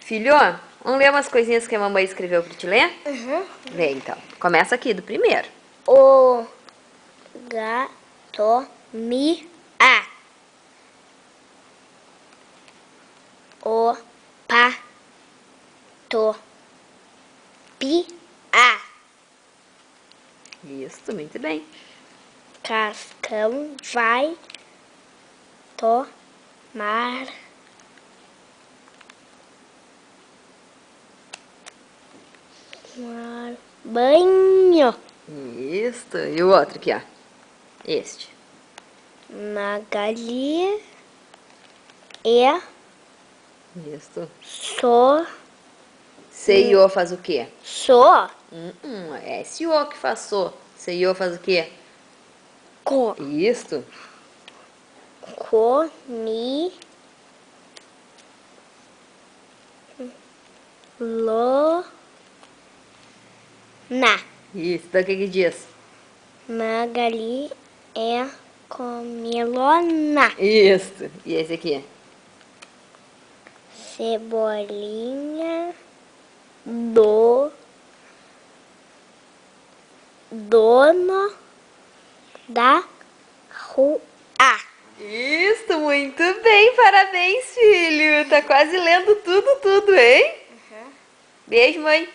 Filho, vamos ler umas coisinhas que a mamãe escreveu pra te ler? Uhum. Lê então. Começa aqui do primeiro. O gato mia. O pato pia. Isso, muito bem. Cascão vai tomar banho. Isso. E o outro aqui, ó. Este. Magali e Isso. Seiô faz o quê? sou É S-O que faz so. Seiô faz o quê? Isso. comi lona. Isso. Então o que que diz? Magali é comilona. Isso. E esse aqui? Cebolinha dono da rua. Isso, muito bem. Parabéns, filho. Tá quase lendo tudo, hein? Beijo, mãe.